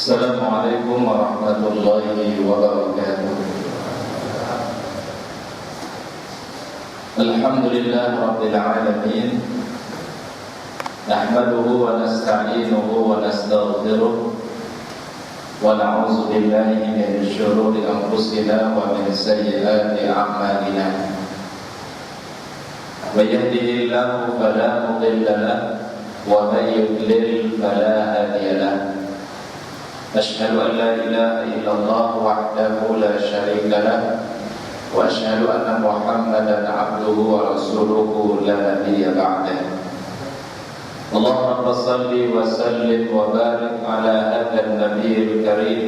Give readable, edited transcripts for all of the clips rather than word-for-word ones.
Assalamualaikum warahmatullahi wabarakatuh. Alhamdulillah rabbil alamin. Nahmaduhu wa nasta'inuhu wa nastaghfiruh wa na'udzu billahi min syururi anfusina wa min sayyiati a'malina. May yahdihillahu fala mudilla lahu wa may yudlil fala hadiya lahu. أشهد أن لا إله إلا الله وحده لا شريك له وأشهد أن محمدا عبده ورسوله لا نبي بعده. اللهم صل وسلم وبارك على هذا النبي الكريم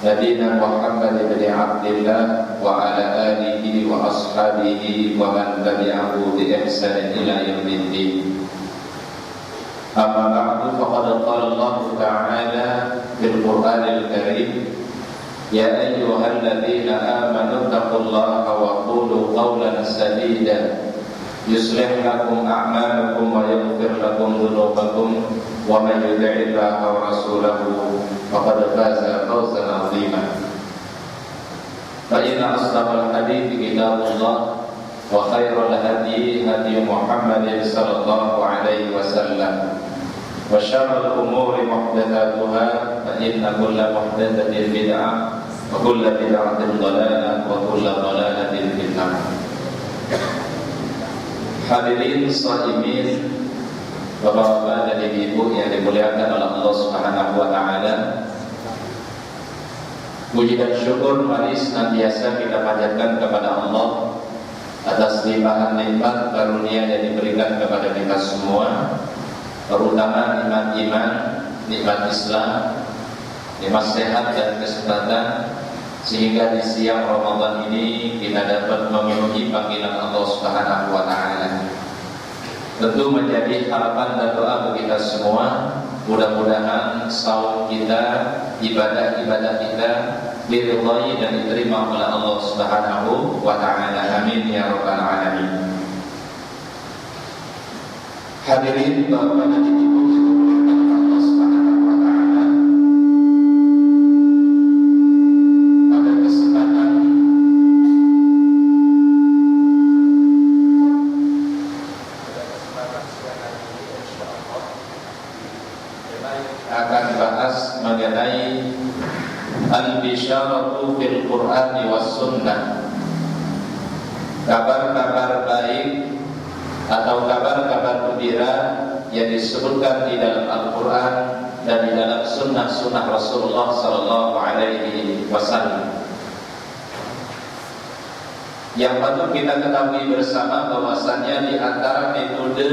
نبينا محمد بن عبد الله وعلى آله وأصحابه ومن تبعه بإحسان إلى يوم الدين. أما بعد فقد قال الله تعالى في القرآن الكريم يا أيها الذين آمنوا اتقوا الله وقولوا قولا سديدا يصلح لكم أعمالكم ويغفر لكم ذنوبكم ومن يطع الله ورسوله فقد فاز فوزا عظيما. فإن أصدق الحديث كتاب الله وخير الهدي هدي محمد صلى الله عليه وسلم وشر الأمور محدثاتها فإن كل محدثة بدعة وكل بدعة ضلالة وكل ضلالة في النار. Hadirin shaimin, bapak-bapak dan ibu-ibu yang dimuliakan oleh Allah Subhanahu wa taala. Puji dan syukur mari senantiasa kita panjatkan kepada Allah atas limpahan nikmat karunia yang diberikan kepada kita semua, terutama nikmat iman, nikmat Islam, nikmat sehat dan kesehatan, sehingga di siang Ramadan ini kita dapat memenuhi panggilan Allah Subhanahu wa taala. Tentu menjadi harapan dan doa bagi kita semua, mudah-mudahan saum kita, ibadah-ibadah kita diridhai dan diterima oleh Allah Subhanahu wa taala. Amin ya rabbal alamin. Hadirin bapak dan ibu Allah Subhanahu wa taala, pada kesempatan akan bahas mengenai al-bisyaratu fil Qur'ani was sunnah, kabar-kabar baik atau kabar-kabar gembira yang disebutkan di dalam Al-Quran dan di dalam sunnah-sunnah Rasulullah Sallallahu Alaihi Wasallam. Yang patut kita ketahui bersama bahwasannya di antara metode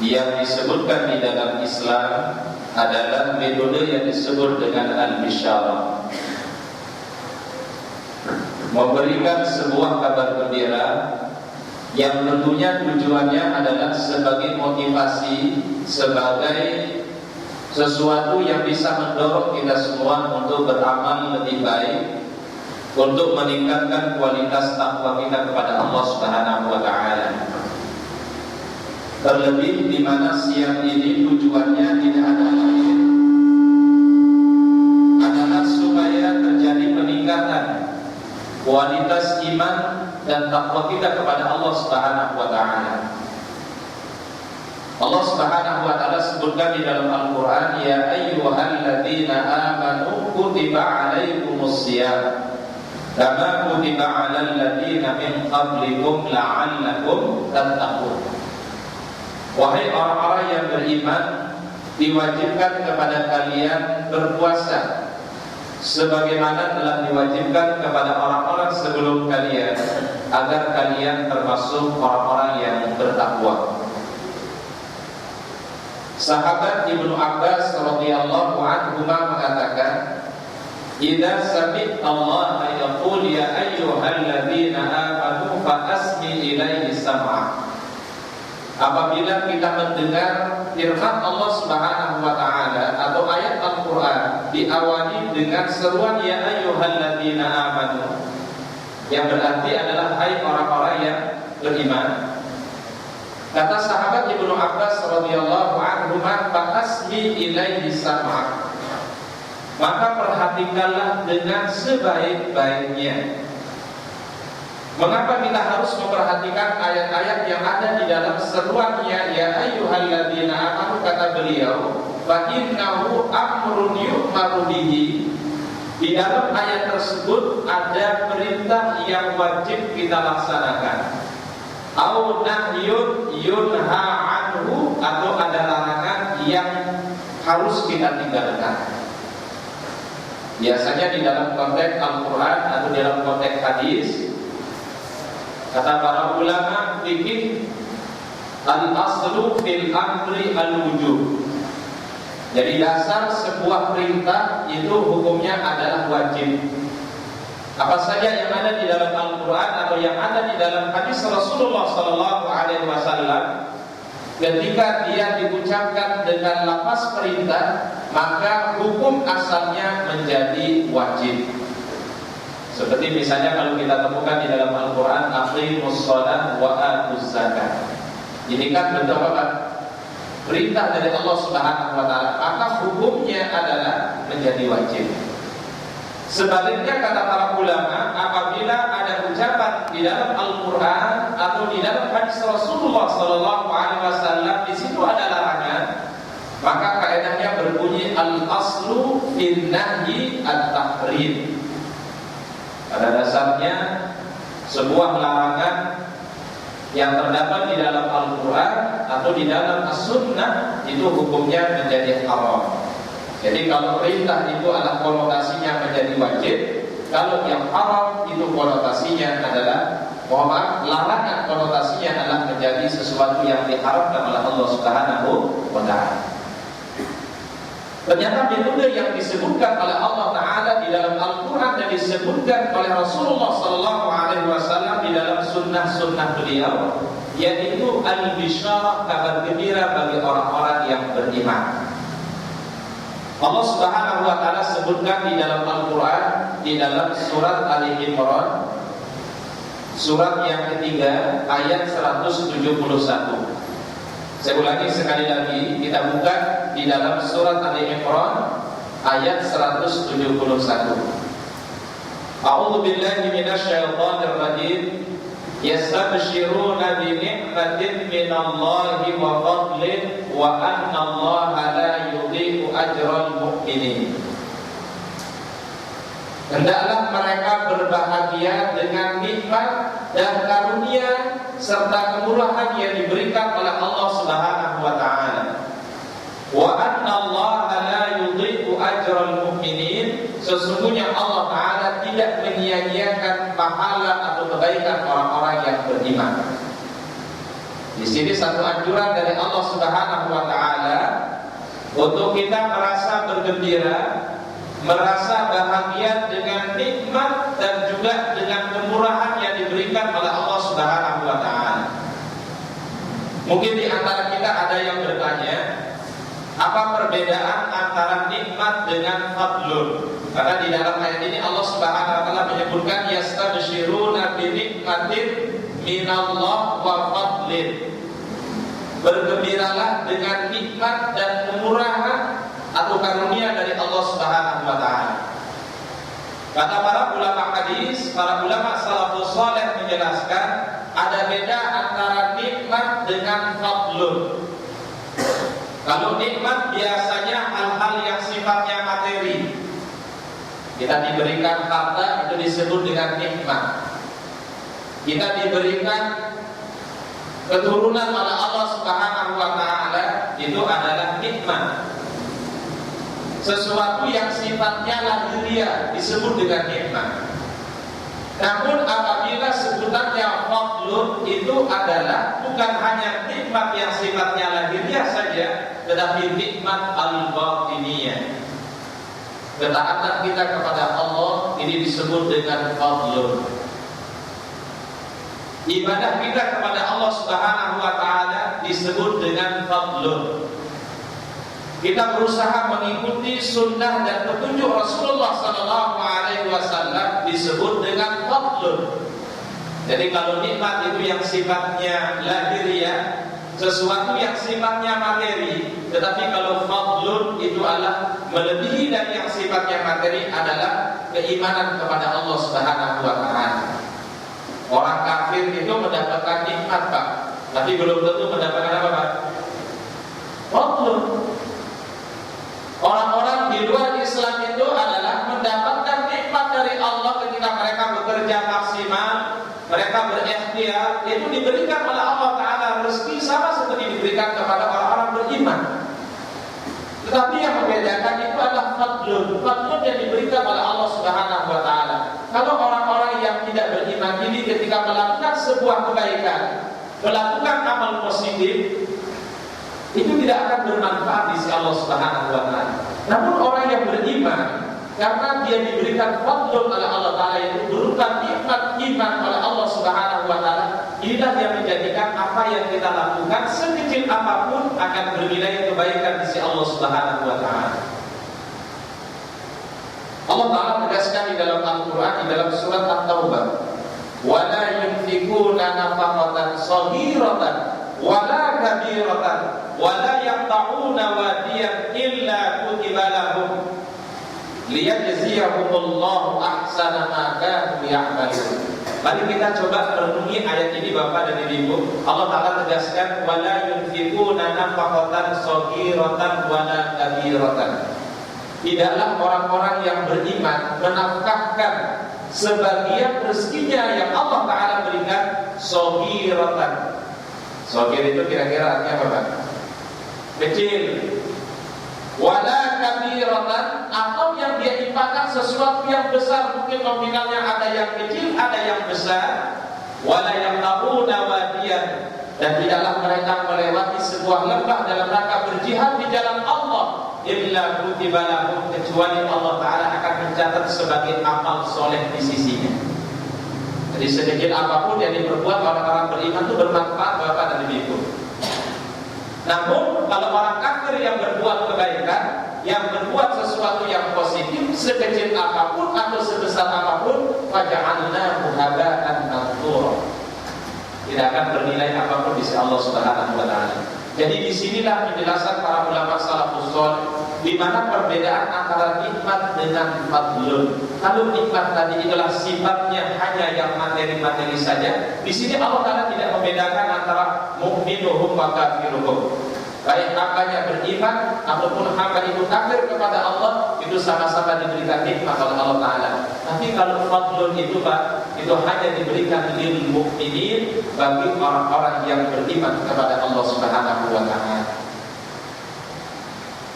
yang disebutkan di dalam Islam adalah metode yang disebut dengan al-bisyarah, memberikan sebuah kabar gembira yang tentunya tujuannya adalah sebagai motivasi, sebagai sesuatu yang bisa mendorong kita semua untuk beramal lebih baik, untuk meningkatkan kualitas takwa kita kepada Allah Subhanahu wa taala. Terlebih di mana siang ini tujuannya tidak ada lain adalah supaya terjadi peningkatan kualitas iman dan takwa kita kepada Allah Subhanahu wa taala. Allah Subhanahu wa taala sebutkan di dalam Al-Qur'an, ya ayyuhalladzina amanu kutiba 'alaikumus shiyam kama kutiba 'alal ladzina min qablikum la'allakum tattaqun. Wahai orang-orang yang beriman, diwajibkan kepada kalian berpuasa sebagaimana telah diwajibkan kepada orang-orang sebelum kalian, agar kalian termasuk orang-orang yang bertakwa. Sahabat Ibnu Abbas radhiyallahu anhu mengatakan, "Idza sami'ta Allah yaqul ya ayyuhalladzina amanu fa asmi ilaihi sam'a." Apabila kita mendengar firman Allah Subhanahu wa taala atau ayat Al-Qur'an diawali dengan seruan ya ayyuhalladzina amanu, yang berarti adalah hai orang-orang yang beriman, Kata sahabat Ibnu Abbas radhiyallahu anhu, "Fa asmi ilaihi sam'a." maka perhatikanlah dengan sebaik-baiknya. Mengapa kita harus memperhatikan ayat-ayat yang ada di dalam seruannya? Ya ayyuhalladzina amanu, kata beliau, fa innahu amrun yu'maru bihi. Di dalam ayat tersebut ada perintah yang wajib kita laksanakan. Au nahyun yunha anhu, atau ada larangan yang harus kita tinggalkan. Biasanya di dalam konteks Al-Quran atau di dalam konteks hadis, kata para ulama fikih, al-aslu fil amri al-wujub. Jadi dasar sebuah perintah itu hukumnya adalah wajib. Apa saja yang ada di dalam Al-Quran atau yang ada di dalam hadis Rasulullah SAW, ketika dia diucapkan dengan lafaz perintah, maka hukum asalnya menjadi wajib. Seperti misalnya kalau kita temukan di dalam Al-Quran, aqimus shalah wa atuz zakat. Ini kan bentuk apa? Perintah dari Allah Subhanahu wa taala, maka hukumnya adalah menjadi wajib. Sebaliknya kata para ulama, apabila ada ucapan di dalam Al-Quran atau di dalam hadis Rasulullah SAW, di situ ada larangan, maka kaidahnya berbunyi al-aslu fin nahyi at-tahrim. Pada dasarnya sebuah larangan yang terdapat di dalam Al-Quran atau di dalam As-Sunnah itu hukumnya menjadi haram. Jadi kalau perintah itu adalah konotasinya menjadi wajib, kalau yang haram itu konotasinya adalah larangan, konotasinya adalah menjadi sesuatu yang diharamkan oleh Allah Subhanahu wa taala. Ternyata metode yang disebutkan oleh Allah Ta'ala di dalam Al-Quran dan disebutkan oleh Rasulullah SAW di dalam sunnah-sunnah beliau, yaitu al-bisyarah, kabar gembira bagi orang-orang yang beriman. Allah Subhanahu wa taala sebutkan di dalam Al-Quran, di dalam surat Ali Imran, surat yang ketiga, ayat 171. Saya ulangi sekali lagi, kita buka di dalam surat Ali Imran ayat 171. A'udzu billahi minasyaitonir rajim. Yastabshiruna bi ni'matin minallahi wa fadlin wa anna Allaha la yudhi'u ajral mu'minin. Hendaklah mereka berbahagia dengan nikmat dan karunia serta kemurahan yang diberikan oleh Allah Subhanahu wa taala. Wa anna Allaha la yudhi'u ajral mu'minin. Sesungguhnya Allah Ta'ala tidak menyia-nyiakan pahala atau kebaikan orang-orang yang beriman. Di sini satu anjuran dari Allah Subhanahu wa taala untuk kita merasa bergembira, merasa bahagia dengan nikmat dan juga dengan kemurahan yang diberikan oleh Allah Subhanahu wa taala. Mungkin di antara kita ada yang bertanya, apa perbedaan antara nikmat dengan fadlun? Karena di dalam ayat ini Allah Subhanahu wa taala menyebutkan yastabshiruna bi nikmatin minallah wa fadlin. Bergembiralah dengan nikmat dan kemurahan atau karunia dari Allah Subhanahu wa taala. Kata para ulama hadis, para ulama salafus saleh menjelaskan ada beda antara nikmat dengan fadlun. Kalau nikmat biasanya hal-hal yang sifatnya materi. Kita diberikan harta, itu disebut dengan nikmat. Kita diberikan keturunan oleh Allah Subhanahu wa taala, itu adalah nikmat. Sesuatu yang sifatnya lahiriah disebut dengan nikmat. Namun apabila sebutannya fadlun, itu adalah bukan hanya nikmat yang sifatnya lahiriah saja, tetapi nikmat al-batiniyah. Ketaatan kita kepada Allah ini disebut dengan fadlun. Ibadah kita kepada Allah Subhanahu wa taala disebut dengan fadlun. Kita berusaha mengikuti sunnah dan petunjuk Rasulullah SAW disebut dengan fadlun. Jadi kalau nikmat itu yang sifatnya lahiriah, sesuatu yang sifatnya materi. Tetapi kalau fadlun itu adalah melebihi dari yang sifatnya materi, adalah keimanan kepada Allah Subhanahu wa taala. Orang kafir itu mendapatkan nikmat, Pak, tapi belum tentu mendapatkan apa, Pak? Fadlun. Orang-orang di luar Islam itu adalah mendapatkan nikmat dari Allah ketika mereka bekerja maksimal, mereka berikhtiar, itu diberikan oleh Allah Ta'ala rezeki sama seperti diberikan kepada orang-orang beriman. Tetapi yang membedakan itu adalah fadlun. Fadlun yang diberikan oleh Allah Subhanahu wa Ta'ala. Kalau orang-orang yang tidak beriman ini ketika melakukan sebuah kebaikan, melakukan amal positif, itu tidak akan bermanfaat di sisi Allah Subhanahu wa taala. Namun orang yang beriman, karena dia diberikan fadlun oleh Allah Ta'ala, itu berupa nikmat iman oleh Allah Subhanahu wa taala, inilah yang menjadikan apa yang kita lakukan sekecil apapun akan bernilai kebaikan di sisi Allah Subhanahu wa taala. Allah Ta'ala tegaskan di dalam Al-Quran, di dalam surat At-Taubah, وَلَا يُنْفِقُونَ نَفَقَةً صَغِيرَةً وَلَا كَبِيرَةً وَلَا يَقْطَعُونَ وَادِيًا إِلَّا كُتِبَ لَهُمْ لِيَجْزِيَهُمُ اللَّهُ أَحْسَنَ مَا كَانُوا يَعْمَلُونَ. Mari kita coba renungi ayat ini, Bapak dan Ibu. Allah Ta'ala tegaskan, وَلَا يُنْفِقُونَ نَفَقَةً صَغِيرَةً وَلَا كَبِيرَةً. Tidaklah orang-orang yang beriman menafkahkan sebagian rezekinya yang Allah Ta'ala berikan shogiratan. Shogir itu kira-kira artinya apa, Pak? Kecil. Wala kabiratan, atau yang dia infakkan sesuatu yang besar, mungkin nominalnya ada yang kecil, ada yang besar. Wala yaqtabuna wadiyan, dan tidaklah mereka melewati sebuah lembah dalam rangka berjihad di jalan Allah, illa kutiba lahum, kecuali Allah Ta'ala akan mencatat sebagai amal soleh di sisinya. Jadi sedikit apapun yang diperbuat orang-orang beriman itu bermanfaat, Bapak dan Ibu. Namun kalau orang kafir yang berbuat kebaikan, yang berbuat sesuatu yang positif, sekecil apapun atau sebesar apapun, faja'alnahu haba'an manthura, tidak akan bernilai apapun di sisi Allah Subhanahu wa taala. Jadi disinilah penjelasan para ulama salafus saleh, di mana perbedaan antara nikmat dengan fadlun. Kalau nikmat tadi itulah sifatnya hanya yang materi-materi saja, di sini Allah Ta'ala tidak membedakan antara mukminuhum wa kafiruhum. Baik hambanya beriman ataupun hamba itu kafir kepada Allah, itu sama-sama diberikan nikmat oleh Allah Ta'ala. Tapi kalau fadlun itu, Pak, itu hanya diberikan lil mukminin, bagi orang-orang yang beriman kepada Allah Subhanahu wa taala.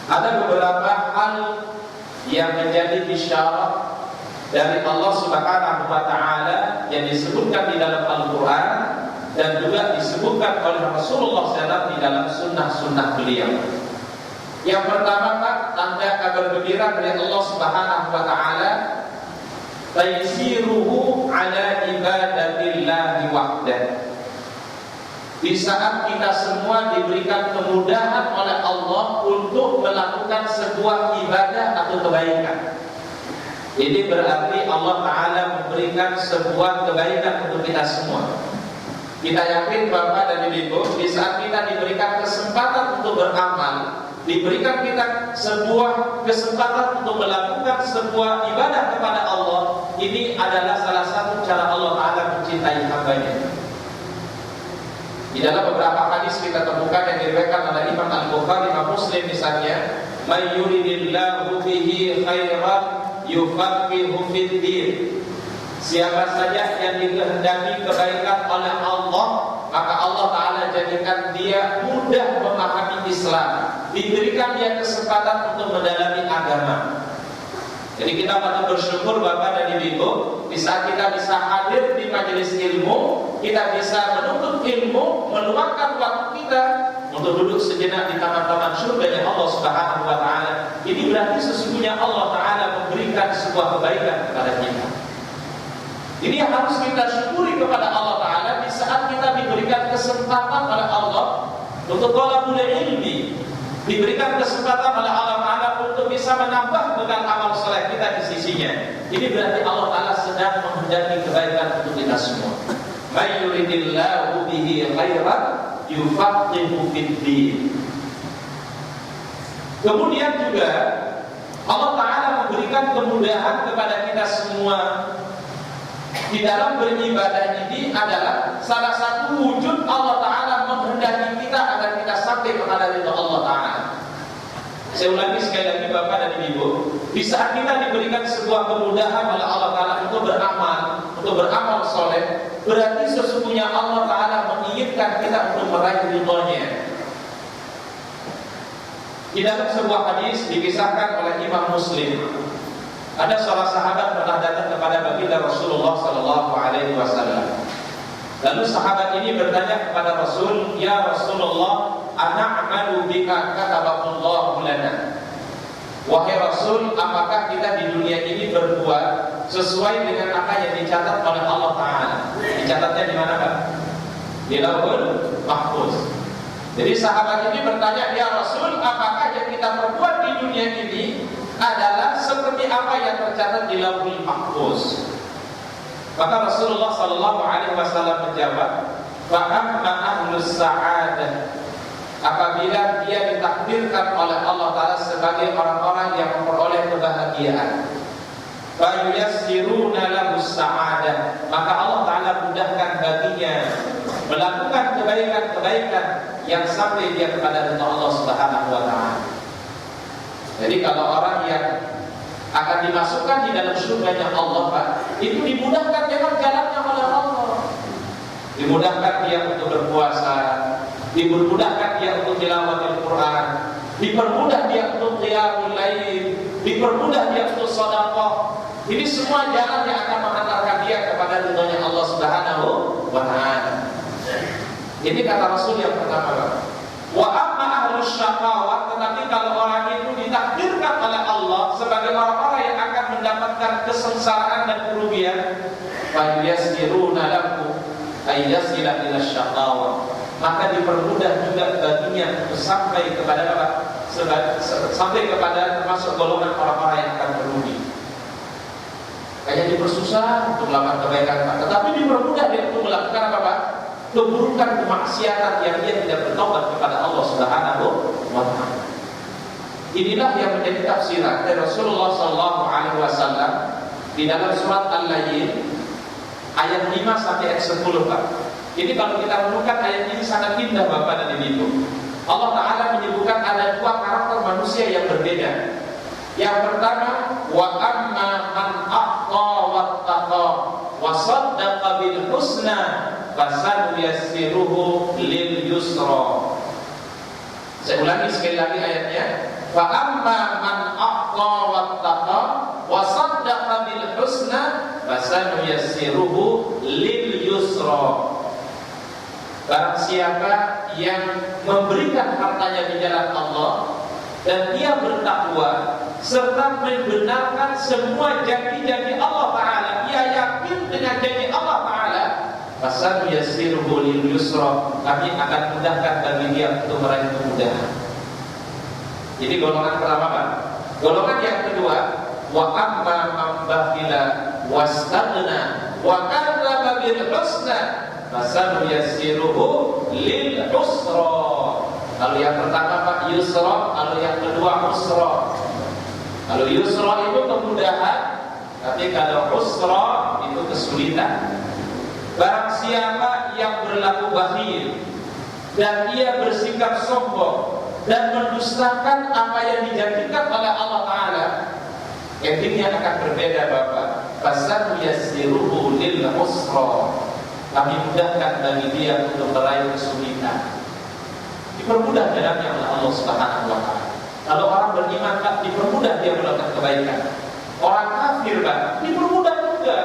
Ada beberapa hal yang menjadi isyarat dari Allah Subhanahu wa taala yang disebutkan di dalam Al-Qur'an dan juga disebutkan oleh Rasulullah SAW di dalam sunnah-sunnah beliau. Yang pertama, Pak, tanda kabar gembira dari Allah Subhanahu wa taala, taisiruhu ala ibadatillahi wahdah. Di saat kita semua diberikan kemudahan oleh Allah untuk melakukan sebuah ibadah atau kebaikan, ini berarti Allah Ta'ala memberikan sebuah kebaikan untuk kita semua. Kita yakin, Bapak dan Ibu, di saat kita diberikan kesempatan untuk beramal, diberikan kita sebuah kesempatan untuk melakukan sebuah ibadah kepada Allah, ini adalah salah satu cara Allah Ta'ala mencintai hambanya. Di dalam beberapa hadis kita temukan yang diriwayatkan oleh Imam Al-Bukhari, Imam Muslim misalnya, may yuridillahu bihi khairan yufaqihu fid din. Siapa saja yang dikehendaki kebaikan oleh Allah, maka Allah Ta'ala jadikan dia mudah memahami Islam, diberikan dia kesempatan untuk mendalami agama. Jadi kita patut bersyukur, Bapak dan Ibu, di saat kita bisa hadir di majelis ilmu, kita bisa menuntut ilmu, meluangkan waktu kita untuk duduk sejenak di taman-taman surga yang Allah Subhanahu wa taala. Ini berarti sesungguhnya Allah Ta'ala memberikan sebuah kebaikan kepada kita. Ini yang harus kita syukuri kepada Allah Ta'ala di saat kita diberikan kesempatan oleh Allah untuk thalabul ilmi, diberikan kesempatan oleh Allah Ta'ala untuk bisa menambah bekal amal soleh kita di sisinya. Ini berarti Allah Ta'ala sedang menghendaki kebaikan untuk kita semua. May yuridillahu bihi khairan yufaqihu fid-din. Kemudian juga Allah Ta'ala memberikan kemudahan kepada kita semua di dalam beribadah. Ini adalah salah satu wujud Allah Ta'ala menghendaki kita agar kita sampai kepada ridha Allah Ta'ala. Saya ulangi sekali lagi Bapak dan Ibu, di saat kita diberikan sebuah kemudahan oleh Allah Ta'ala untuk beramal soleh, berarti sesungguhnya Allah Ta'ala menginginkan kita untuk meraih ridhonya. Di dalam sebuah hadis dikisahkan oleh Imam Muslim, ada seorang sahabat pernah datang kepada baginda Rasulullah sallallahu alaihi wasallam. Lalu sahabat ini bertanya kepada Rasul, "Ya Rasulullah, ana'malu bika kataballahu lana." Wahai Rasul, apakah kita di dunia ini berbuat sesuai dengan apa yang dicatat oleh Allah Ta'ala? Dicatatnya di mana, Pak? Di Lauhul Mahfuz. Jadi sahabat ini bertanya, "Ya Rasul, apakah yang kita perbuat di dunia ini adalah seperti apa yang tercatat di Lauhul Mahfuz?" Maka Rasulullah sallallahu alaihi wasallam menjawab, "Fa amma ahlus sa'adah," apabila dia ditakdirkan oleh Allah Ta'ala sebagai orang-orang yang memperoleh kebahagiaan, fa yuyassiruna lahus sa'adah, maka Allah Ta'ala mudahkan baginya melakukan kebaikan-kebaikan yang sampai dia kepada ridha Allah Subhanahu wa Ta'ala. Jadi kalau orang yang akan dimasukkan di dalam surganya Allah, Pak, itu dimudahkan memang jalannya oleh Allah. Dimudahkan dia untuk berpuasa, dimudahkan dia untuk tilawatil Quran, dipermudah dia untuk qiyamul lail, dipermudah dia untuk sedekah. Ini semua jalan yang akan mengantarkan dia kepada ridhonya Allah Subhanahu wa Ta'ala. Ini kata Rasul yang pertama, Pak. Wa amma ahlus syaqawah, tetapi kalau orang itu ditakdirkan oleh Allah sebagai orang-orang yang akan mendapatkan kesengsaraan dan kerugian, fa yasiruna lahu ayyasila ila syaqawah, maka dipermudah juga baginya untuk sampai kepada apa? Sampai kepada termasuk golongan orang-orang yang akan merugi. Kayak dipersusah untuk melakukan kebaikan, Pak, tetapi dipermudah dia untuk melakukan apa, Pak? Keburukan, kemaksiatan yang dia tidak bertobat kepada Allah Subhanahu wa Ta'ala. Inilah yang menjadi tafsiran dari Rasulullah sallallahu alaihi wasallam di dalam surat Al-Layl ayat 5 sampai ayat 10, Pak. Jadi kalau kita menemukan ayat ini sangat indah, Bapak dan Ibu. Allah Ta'ala menyebutkan ada dua karakter manusia yang berbeda. Yang pertama, wa amma man aqqa wattaqa wa saddaqa bil husna fasanuyassiruhu lil yusra. Saya ulangi sekali lagi ayatnya. Fa amma man aqqa wattaqa wa saddaqa bil husna fasanuyassiruhu lil yusra. Barang siapa yang memberikan hartanya di jalan Allah dan dia bertakwa serta membenarkan semua janji-janji Allah Ta'ala, ia yakin dengan janji Allah Ta'ala, fasad yassiruhu lil yusra, kami akan mudahkan bagi dia untuk meraih kemudahan. Jadi golongan pertama, Pak. Golongan yang kedua, wa amma man bakhila wastaghna wa kadzdzaba bil husna fasad yassiruhu lil usra. Kalau yang pertama, Pak, yusra, kalau yang kedua usra. Kalau yusra itu kemudahan, tapi kalau usra itu kesulitan. Barang siapa yang berlaku bakhil dan ia bersikap sombong dan mendustakan apa yang dijanjikan oleh Allah Ta'ala, intinya akan berbeda, Bapak. Fasad yassiruhu lil usra, kami mudahkan bagi dia untuk meraih kesulitan. Dipermudah jalannya oleh Allah Subhanahu wa Ta'ala. Kalau orang beriman, Pak, dipermudah dia melakukan kebaikan. Orang kafir, Pak, dipermudah juga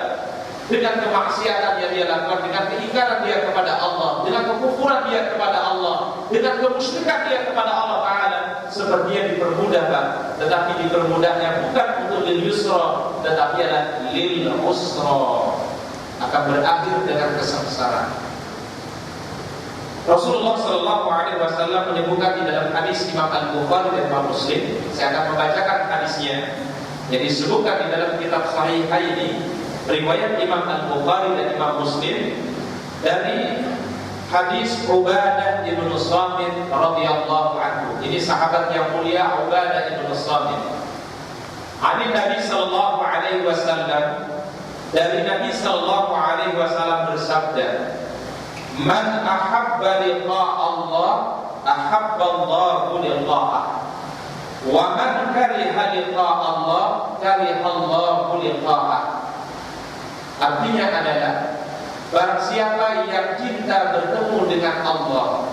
dengan kemaksiatan yang dia lakukan, dengan keingkaran dia kepada Allah, dengan kekufuran dia kepada Allah, dengan kemusyrikan dia kepada Allah Ta'ala. Sepertinya dipermudah, Pak, tetapi dipermudahnya bukan untuk lil yusra, tetapi adalah lil usra, akan berakhir dengan kesengsaraan. Rasulullah sallallahu alaihi wasallam menyebutkan di dalam hadis Imam Al-Bukhari dan Imam Muslim. Saya akan membacakan hadisnya. Jadi disebutkan di dalam kitab Sahihaini, riwayat Imam Al-Bukhari dan Imam Muslim, dari hadis Ubadah bin Samit radhiyallahu anhu. Ini sahabat yang mulia Ubadah bin Samit. Ani Nabi sallallahu alaihi wasallam, dari Nabi sallallahu alaihi wasallam bersabda, "Man ahabba liqa Allah, ahabba Allahu liqa'ah. Wa man kariha liqa Allah, kariha Allahu liqa'ah." Artinya adalah, barang siapa yang cinta bertemu dengan Allah,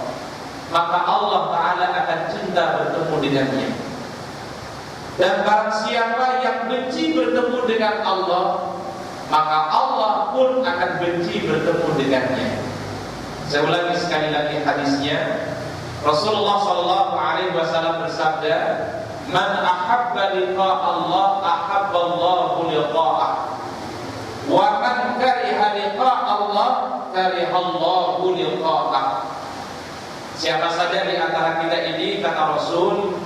maka Allah Ta'ala akan cinta bertemu dengannya. Dan barang siapa yang benci bertemu dengan Allah, maka Allah pun akan benci bertemu dengannya. Saya ulangi sekali lagi hadisnya. Rasulullah SAW bersabda, "Man ahabba liqa Allah, ahabba Allahu liqa'ah. Wa man kariha liqa Allah, kariha Allahu liqa'ah." Siapa saja di antara kita ini, kata Rasul,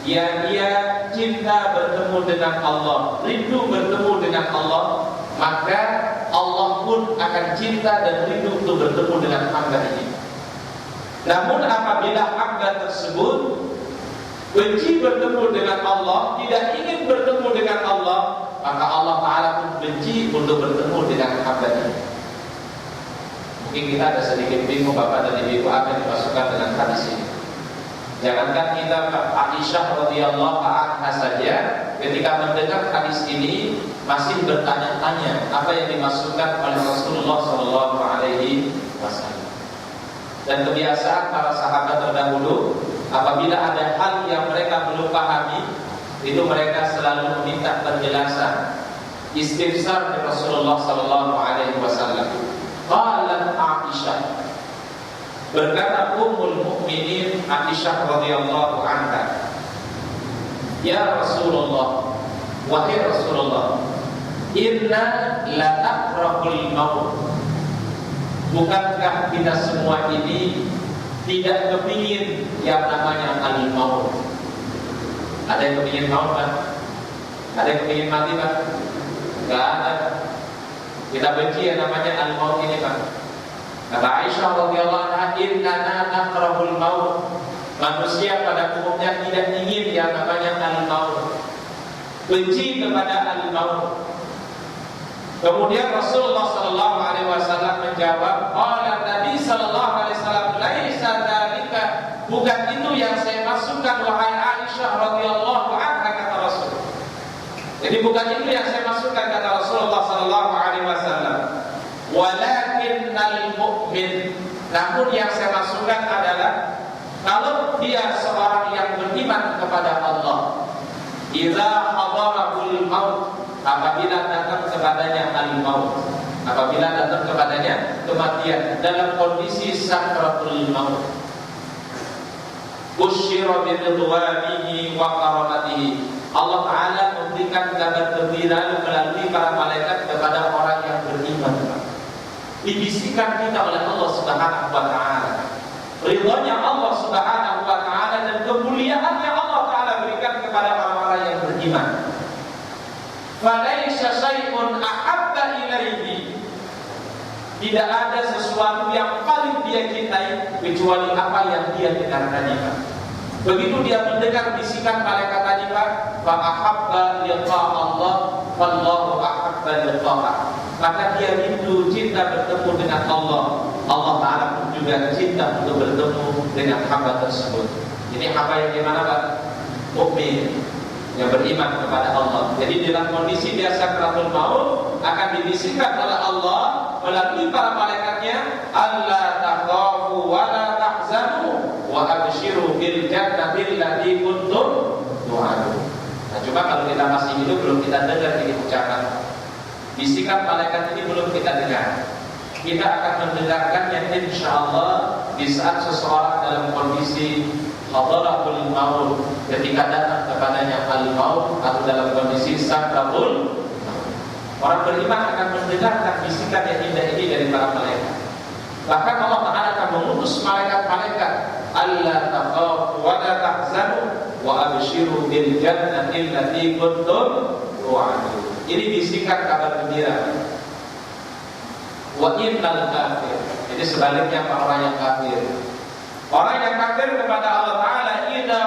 yang dia cinta bertemu dengan Allah, rindu bertemu dengan Allah, maka Allah pun akan cinta dan rindu untuk bertemu dengan hamba ini. Namun apabila hamba tersebut benci bertemu dengan Allah, tidak ingin bertemu dengan Allah, maka Allah Ta'ala pun benci untuk bertemu dengan hamba ini. Mungkin kita ada sedikit bingung, Bapak dan Ibu, apa yang dimasukkan dengan hadis ini. Jangankan kita, Aisyah radhiyallahu anha saja ketika mendengar hadis ini masih bertanya-tanya apa yang dimasukkan oleh Rasulullah sallallahu alaihi wasallam. Dan kebiasaan para sahabat terdahulu, apabila ada hal yang mereka belum pahami, itu mereka selalu meminta penjelasan, istifsar dari Rasulullah sallallahu alaihi wasallam. Qalat Aisyah, berkata Ummul Mukminin Aisyah radhiyallahu anha, "Ya Rasulullah, wahai Rasulullah, inna la naqrabul maut." Bukankah kita semua ini tidak kepingin yang namanya al-maut? Ada yang kepingin maut, Pak? Ada yang kepingin mati, Pak? Enggak ada. Kita benci yang namanya al-maut ini, Pak. Kata Aisyah radhiyallahu anha, "Innana naqrabul maut." Manusia pada umumnya tidak ingin yang namanya al-maut, benci kepada al-maut. Kemudian Rasulullah sallallahu alaihi wasallam menjawab, "Qala Nabi sallallahu alaihi wasallam, laisa dzalika." Bukan itu yang saya maksudkan, wahai Aisyah radhiyallahu anha, kata Rasul. Jadi bukan itu yang saya maksudkan, kata Rasulullah sallallahu alaihi wasallam. Walakinnal mu'min, namun yang saya maksudkan adalah kalau dia seorang yang beriman kepada Allah, idza hadarahul maut, apabila datang kepadanya al-maut, apabila datang kepadanya kematian dalam kondisi sakratul maut, usyira bi ridwanihi wa karamatihi, Allah Ta'ala memberikan kabar gembira melalui para malaikat kepada orang yang beriman. Dibisikkan kita oleh Allah Subhanahu wa Ta'ala, ridhonya Allah Subhanahu wa Ta'ala dan kemuliaan yang Allah Ta'ala berikan kepada orang-orang yang beriman. Falaisa syai'un ahabba ilaihi, tidak ada sesuatu yang paling dia cintai kecuali apa yang dia dengar tadi, Pak. Begitu dia mendengar bisikan malaikat tadi, Pak, fa ahabba liqa Allah, wallahu ahabba liqa'ah, maka dia rindu cinta bertemu dengan Allah. Allah Ta'ala pun juga cinta untuk bertemu dengan hamba tersebut. Ini hamba yang gimana, Pak? Mukmin, yang beriman kepada Allah. Jadi dalam kondisi dia sakratul maut akan dibisikkan oleh Allah melalui para malaikatnya, "Alla takhafu wa la tahzanu wa abshiru bil jannati allati kuntum tu'adun." Nah, cuma kalau kita masih hidup belum kita dengar ini ucapan bisikan malaikat ini, belum kita dengar. Kita akan mendengarkannya insyaallah di saat seseorang dalam kondisi hadaratul maut, ketika datang kepadanya al-maut atau dalam kondisi sakratul. Orang beriman akan mendengarkan bisikan yang indah ini dari para malaikat. Bahkan Allah Ta'ala akan mengutus malaikat-malaikat, "Alla takhafu wa la tahzanu wa abshiru bil jannati allati kuntum tu'adun." Ini bisikan kabar gembira. wa innal kafir. Jadi sebaliknya orang yang kafir. Orang yang kafir kepada Allah Ta'ala idza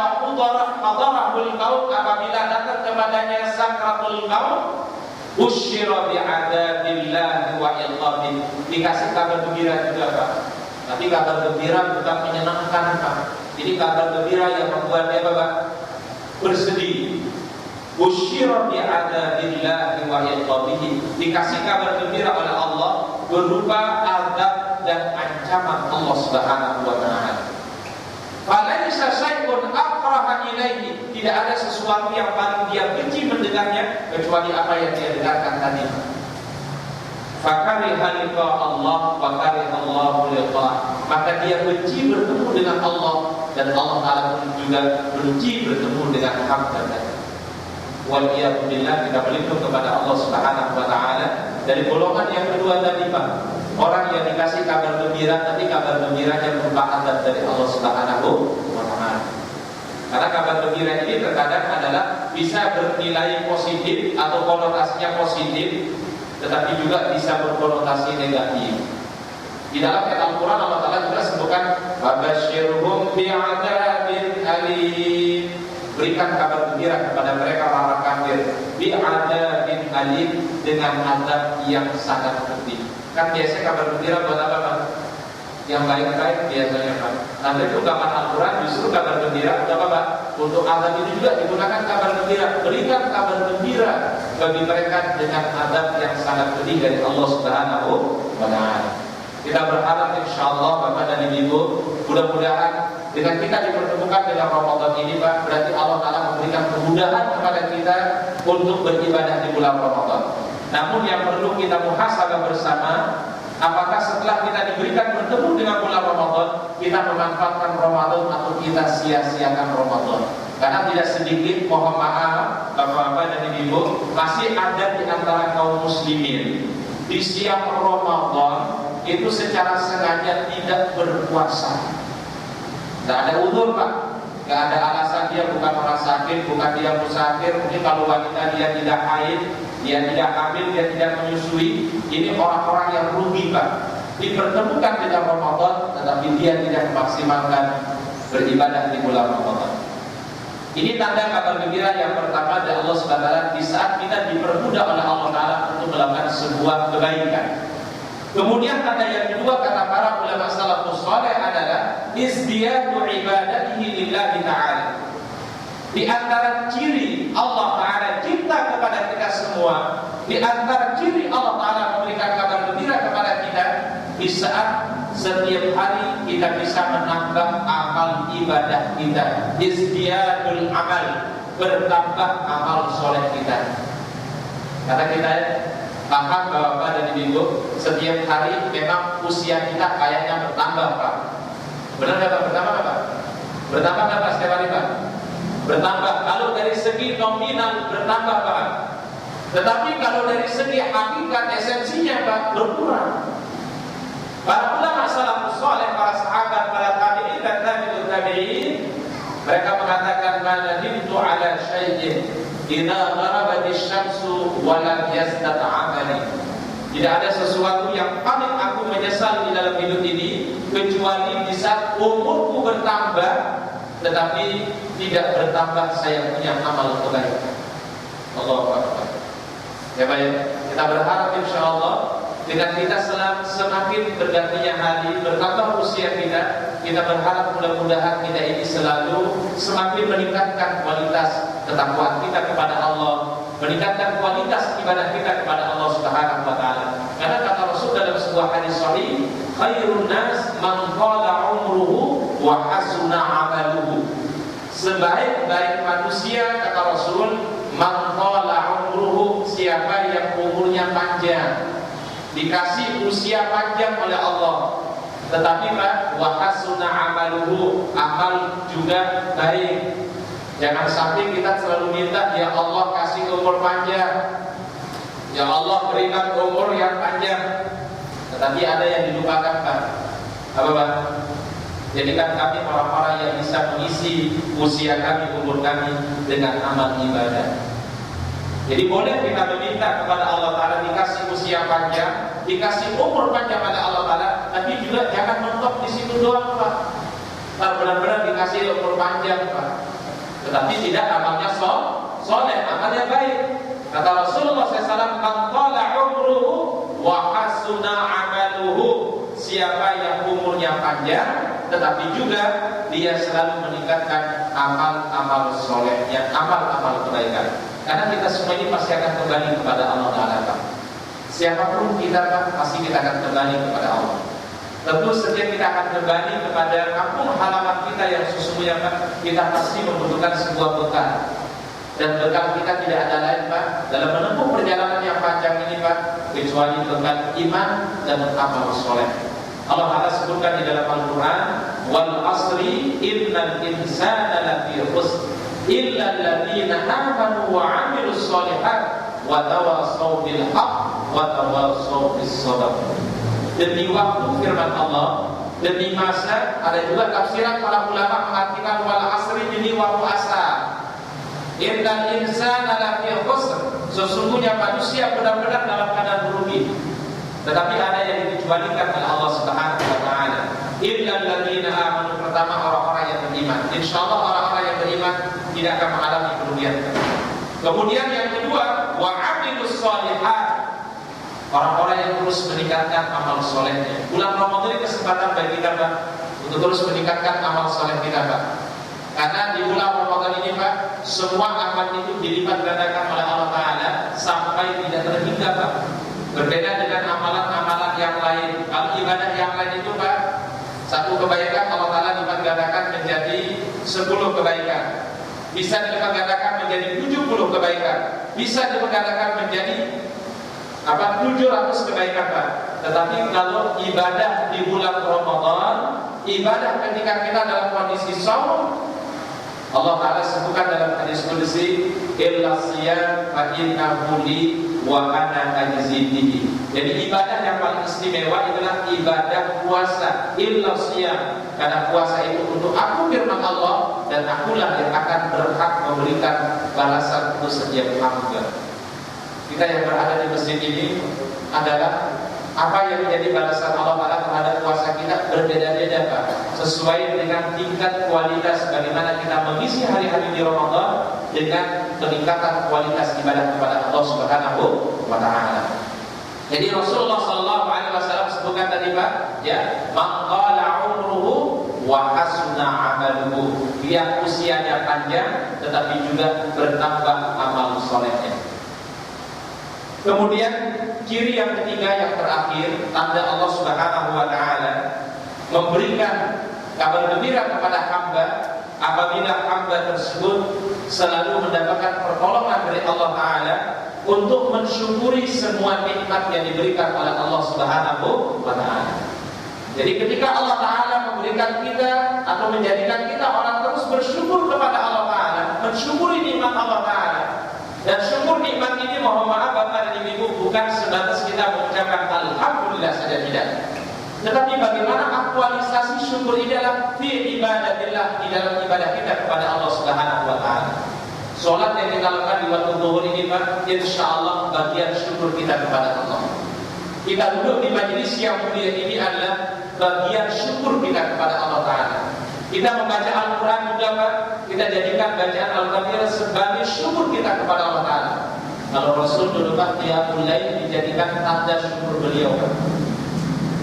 hadarahul maut, apabila datang kepadanya sakratul maut, usyira bi'adabillahi wa iqabihi, dikasih kabar gembira juga Pak. Tapi kabar gembira bukan menyenangkan Pak. Ini kabar gembira yang membuat dia Pak bersedih. Usyira bi'adabillahi wa iqabihi, dikasih kabar gembira oleh Allah berupa azab dan ancaman Allah Subhanahu wa Ta'ala. Falaisa syai'un akraha ilaihi, tidak ada sesuatu yang paling dia benci mendengarnya kecuali apa yang dia dengarkan tadi. Fakariha liqa Allah wa kariha Allahu liqa'ah, maka dia benci bertemu dengan Allah dan Allah Ta'ala pun juga benci bertemu dengan hamba-Nya. Wal iyadu billah, kita berlindung kepada Allah Subhanahu wa Ta'ala dari golongan yang kedua tadi Pak. Orang yang dikasih kabar gembira, tapi kabar gembiranya berupa azab dari Allah Subhanahu wa Ta'ala. Karena kabar gembira ini terkadang adalah bisa bernilai positif atau konotasinya positif, tetapi juga bisa berkonotasi negatif. Di dalam ayat Al-Quran Allah Ta'ala juga sebutkan Wabasyirhum bi'adzabin alim, berikan kabar gembira kepada mereka orang kafir bi'adzabin alim, dengan azab yang sangat pedih. Kan biasanya kabar gembira buat apa Pak? Yang baik-baik biasanya Pak. Nanti itu ungkapan Al-Quran justru kabar gembira untuk apa Pak? Untuk azab itu juga digunakan kabar gembira. Berikan kabar gembira bagi mereka dengan azab yang sangat pedih dari Allah Subhanahu wa Ta'ala. Kita berharap insyaallah Bapak dan Ibu, mudah-mudahan dengan kita dipertemukan dengan Ramadan ini Pak, berarti Allah Ta'ala memberikan kemudahan kepada kita untuk beribadah di bulan Ramadan. Namun yang perlu kita muhasabah bersama, apakah setelah kita diberikan bertemu dengan bulan Ramadan, kita memanfaatkan Ramadan atau kita sia-siakan Ramadan. Karena tidak sedikit, mohon maaf Bapak-bapak dan Ibu, masih ada di antara kaum muslimin di siang Ramadan itu secara sengaja tidak berpuasa. Tidak ada uzur Pak, tidak ada alasan dia bukan orang sakit, bukan dia musafir. Mungkin kalau wanita dia tidak haid, dia tidak hamil, dia tidak menyusui. Ini orang-orang yang rugi Pak, dipertemukan dengan Ramadan tetapi dia tidak memaksimalkan beribadah di bulan Ramadan. Ini tanda kabar gembira yang pertama dari Allah Subhanahu wa Ta'ala di saat kita dipermudah oleh Allah Ta'ala untuk melakukan sebuah kebaikan. Kemudian tanda yang kedua kata para ulama salafus saleh adalah izdiyadu ibadatihi lillahi ta'ala. Di antara ciri Allah Ta'ala cinta kepada kita semua, di antara ciri Allah Ta'ala memberikan kabar gembira kepada kita, di saat setiap hari kita bisa menambah amal ibadah kita. Izdiyadul amal, bertambah amal soleh kita. Kata kita paham Bapak dan Ibu, setiap hari memang usia kita kayaknya bertambah Pak. Benar nggak Pak? Bertambah Pak? Bertambah nggak Pak setiap hari Pak? Bertambah. Kalau dari segi nominal bertambah Pak, tetapi kalau dari segi hakikat esensinya Pak berkurang. Para ulama salafus saleh, para sahabat, para tabi'in dan tabi'ut tabi'in, mereka mengatakan manadintu ala syai'in idza gharabatis syamsu wa lam yazdad 'amali. Tidak ada sesuatu yang paling aku menyesal di dalam hidup ini kecuali di saat umurku bertambah tetapi tidak bertambah saya punya amal kebaikan. Allahu Akbar. Ya Pak ya, kita berharap insyaallah dengan kita semakin bergantinya hari, bertambah usia kita, kita berharap mudah-mudahan kita ini selalu semakin meningkatkan kualitas ketakwaan kita kepada Allah, meningkatkan kualitas ibadah kita kepada Allah Subhanahu wa Ta'ala. Karena kata Rasul dalam sebuah hadis sahih, khairun nas man qala umruhu wa hasuna amaluhu. Sebaik-baik manusia kata Rasul, man qala umruhu, siapa yang umurnya panjang, dikasih usia panjang oleh Allah, tetapi Pak wa hasuna amaluhu, amal juga baik. Jangan sampai kita selalu minta ya Allah kasih umur panjang, ya Allah berikan umur yang panjang, tetapi ada yang dilupakan Pak. Apa Pak? Jadikan kami orang-orang yang bisa mengisi usia kami, umur kami dengan amal ibadah. Jadi boleh kita meminta kepada Allah Ta'ala dikasih usia panjang, dikasih umur panjang pada Allah Ta'ala, tapi juga jangan mentok di situ doang, Pak. Benar-benar dikasih umur panjang, Pak, tetapi tidak amalnya soleh, amalnya baik. Kata Rasulullah SAW, "Man qala umruhu wa hasuna amaluhu." Siapa yang umurnya panjang, tetapi juga dia selalu meningkatkan amal-amal solehnya, amal-amal kebaikan. Karena kita semua ini pasti akan kembali kepada Allah Ta'ala, Pak. Siapapun kita, Pak, pasti kita akan kembali kepada Allah. Tentu setiap kita akan kembali kepada kampung halaman kita yang sesungguhnya, Pak, kita pasti membutuhkan sebuah bekal. Dan bekal kita tidak ada lain, Pak, dalam menempuh perjalanan yang panjang ini, Pak, kecuali bekal iman dan amal soleh. Allah Ta'ala sebutkan di dalam Al-Quran, "Wal asri innal insana lafi khusr illa alladziina aamanu wa 'amilus shalihat wa tawassaw bil haqq wa tawassaw bis sabr." Demi waktu, firman Allah, demi masa. Ada juga tafsiran para ulama mengartikan wal asri, demi waktu asar. Innal insana lafi khusr, sesungguhnya manusia benar-benar dalam keadaan merugi. Tetapi ada yang dikecualikan oleh Allah Subhanahu wa Ta'ala. Illal ladzina amanu, pertama orang-orang yang beriman. Insyaallah orang-orang yang beriman tidak akan mengalami kerugian. Kemudian yang kedua, wa 'amilus shalihat, orang-orang yang terus meningkatkan amal solehnya. Bulan Ramadan ini kesempatan bagi kita, Pak, untuk terus meningkatkan amal soleh kita, Pak. Karena di bulan Ramadan ini, Pak, semua amal itu dilipat gandakan oleh Allah Ta'ala sampai tidak terhingga, Pak. Berbeda dengan amalan-amalan yang lain. Kalau ibadah yang lain itu, Pak, satu kebaikan Allah Ta'ala lipat gandakan menjadi 10 kebaikan. Bisa dilipat gandakan menjadi 70 kebaikan. Bisa dilipat gandakan menjadi 700 kebaikan, Pak. Tetapi kalau ibadah di bulan Ramadan, ibadah ketika kita dalam kondisi shaum, Allah Ta'ala sebutkan dalam hadis qudsi, "Illa siyam fa innahu li wa ana ajzi bihi." Jadi ibadah yang paling istimewa adalah ibadah puasa. Illa siyam, karena puasa itu untuk aku, firman Allah, dan akulah yang akan berhak memberikan balasan untuk setiap hamba. Kita yang berada di masjid ini adalah apa yang menjadi balasan Allah Ta'ala terhadap puasa kita berbeda-beda, Pak, sesuai dengan tingkat kualitas bagaimana kita mengisi hari-hari di Ramadan dengan peningkatan kualitas ibadah kepada Allah Subhanahu wa Ta'ala. Jadi Rasulullah SAW sebutkan tadi, Pak, ya, "Man qala umruhu wa hasuna amaluhu." Dia usianya panjang tetapi juga bertambah amal solehnya. Kemudian ciri yang ketiga yang terakhir, tanda Allah Subhanahu wa Ta'ala memberikan kabar gembira kepada hamba apabila hamba tersebut selalu mendapatkan pertolongan dari Allah Ta'ala untuk mensyukuri semua nikmat yang diberikan oleh Allah Subhanahu wa Ta'ala. Jadi ketika Allah Ta'ala memberikan kita atau menjadikan kita orang terus bersyukur kepada Allah Ta'ala, mensyukuri nikmat Allah Ta'ala. Dan syukur nikmat ini, mohon maaf Bapak dan Ibu, bukan sebatas kita mengucapkan alhamdulillah saja, tidak. Tetapi bagaimana aktualisasi syukur ini dalam fi ibadatillah, di dalam ibadah kita kepada Allah Subhanahu wa Ta'ala. Salat yang kita lakukan di waktu zuhur ini, Pak, insyaallah bagian syukur kita kepada Allah. Kita duduk di majelis yang mulia ini adalah bagian syukur kita kepada Allah Ta'ala. Kita membaca Al-Quran juga, Pak, kita jadikan bacaan Al-Quran sebagai syukur kita kepada Allah Ta'ala. Kalau Rasul dulu, Pak, qiyamul lail dijadikan tanda syukur beliau, Pak.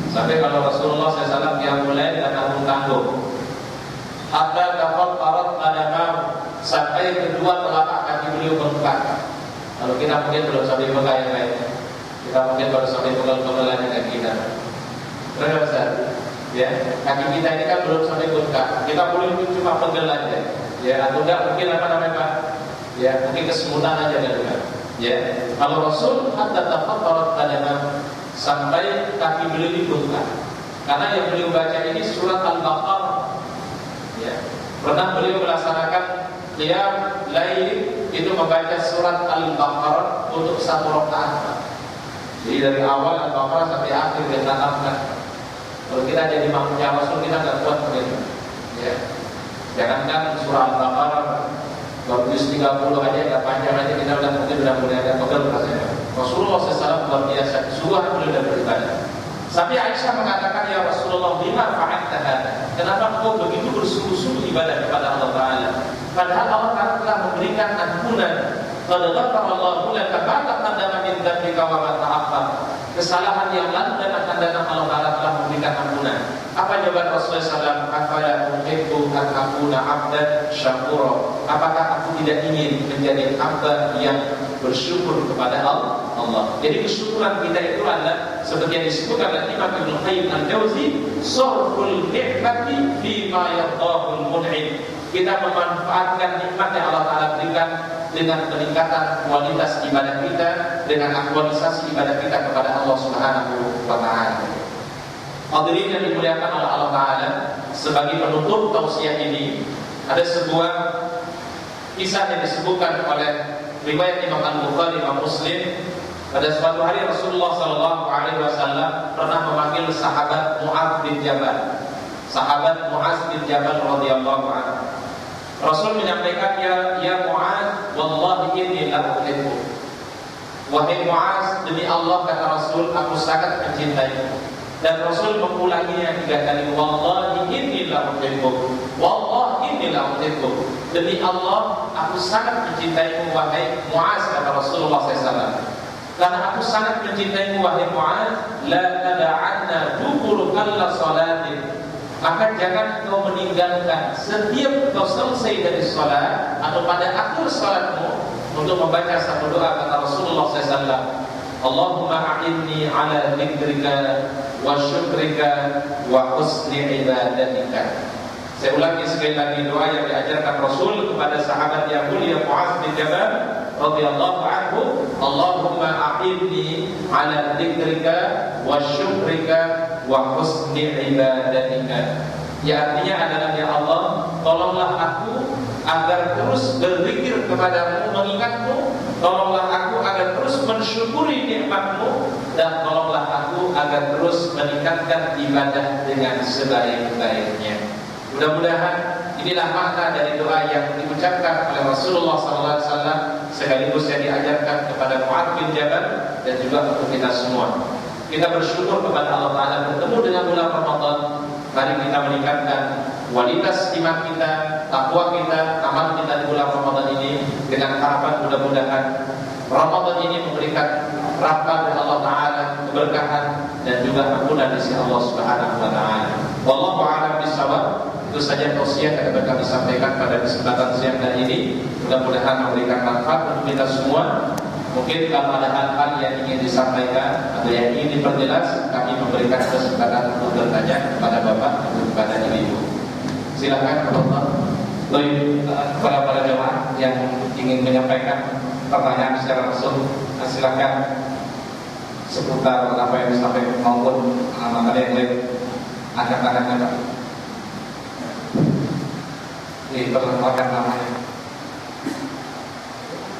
Sampai kalau Rasulullah SAW qiyamul lail dan tanggung-tanggung, hatta tafattarat qadamahu, sampai kedua telapak kaki beliau bengkak. Kalau kita mungkin belum sampai bengkak yang lain, kita mungkin baru sampai pegel-pegelan dengan kita. Terus, ya, kaki kita ini kan belum sampai bengkak. Kita boleh cuma pegel aja, ya, atau enggak mungkin apa namanya, Pak? Ya, mungkin kesemutan aja kan. Ya, kalau Rasul hatta tafattarat qadamahu, sampai kaki beliau dibengkak. Karena yang beliau baca ini surat Al-Baqarah. Ya, pernah beliau melaksanakan qiyam lail itu membaca surat Al-Baqarah untuk satu rakaat. Jadi dari awal Al-Baqarah sampai akhir dia tamatkan. Kalau kita jadi makmumnya Rasul, kita nggak kuat begitu. Ya, jangankan surah Al-Baqarah, Kalau juz 30 aja nggak panjang aja kita udah mulai ada pegel rasanya. Rasulullah SAW luar biasa, surah beliau dan beribadah. Tapi Aisyah mengatakan, ya Rasulullah, lima fa'alta hada? Kenapa kau begitu bersungguh-sungguh ibadah kepada Allah Taala? Padahal Allah Taala telah memberikan ampunan. Qad ghafarallahu laka ma taqaddama min dzambika wa ma ta'akhkhar. Kesalahan yang lalu dan akan datang Allah Taala telah memberikan ampunan. Apa jawaban Rasulullah SAW? Afala tuhibbu an akuna 'abdan syakura? Apakah aku tidak ingin menjadi hamba yang bersyukur kepada Allah? Jadi kesyukuran kita itu adalah seperti yang disebutkan oleh Imam Ibnu Qayyim al-Jauzi, sarful ni'mati fi ma yardahul mun'im. Kita memanfaatkan nikmat yang Allah Taala berikan dengan peningkatan kualitas ibadah kita, dengan aktualisasi ibadah kita kepada Allah Subhanahu wa taala. Hadirin yang dimuliakan oleh Allah Taala, sebagai penutup tausiah ini ada sebuah kisah yang disebutkan oleh riwayat Imam Al-Bukhari dan Muslim. Pada suatu hari Rasulullah SAW pernah memanggil sahabat Mu'adz bin Jabal. Sahabat Mu'adz bin Jabal radhiyallahu anhu. Rasul menyampaikan, ya Mu'adz, wallahi inni la uhibbu. Wahai Mu'adz, demi Allah, kata Rasul, aku sangat mencintaimu. Dan Rasul mengulanginya 3 kali, wallahi inni la uhibbu. Wallahi inni la uhibbu. Demi Allah, aku sangat mencintaimu wahai Mu'adz, kata Rasulullah SAW. Karena aku sangat mencintaimu wahai Mu'adz, la tada'anna dubur kalla salatin. Maka jangan kau meninggalkan setiap kau selesai dari salat atau pada akhir salatmu untuk membaca satu doa, kata Rasulullah SAW. Allahumma a'inni ala dzikrika wa syukrika wa husni ibadatika. Saya ulangi sekali lagi doa yang diajarkan Rasul kepada sahabat yang mulia Mu'adz bin Jabal radhiyallahu anhu. Allahumma a'inni ala dzikrika wa syukrika wa husni ibadatika. Ya, artinya adalah, ya Allah, tolonglah aku agar terus berzikir kepadamu, mengingatmu. Tolonglah aku agar terus mensyukuri nikmatmu, dan tolonglah aku agar terus meningkatkan ibadah dengan sebaik-baiknya. Mudah-mudahan inilah makna dari doa yang diucapkan oleh Rasulullah SAW, sekaligus yang diajarkan kepada Mu'adz bin Jabal dan juga untuk kita semua. Kita bersyukur kepada Allah Ta'ala bertemu dengan bulan Ramadan. Mari kita meningkatkan kualitas iman kita, takwa kita, amal kita di bulan Ramadan ini, dengan harapan mudah-mudahan Ramadan ini memberikan rahmat dari Allah Ta'ala, keberkahan dan juga ampunan di sisi Allah Subhanahu wa taala. Wallahu a'lam bishawab. Itu saja tausiah yang dapat kami sampaikan pada kesempatan siang hari ini. Mudah-mudahan memberikan manfaat untuk kita semua. Mungkin kalau ada hal-hal yang ingin disampaikan atau yang ingin diperjelas, kami memberikan kesempatan untuk bertanya kepada Bapak atau kepada Ibu. Silakan kepada para jemaah yang ingin menyampaikan pertanyaan secara langsung, silakan seputar apa yang disampaikan maupun ada yang lain, angkat tangannya Pak. Diperkenalkan namanya.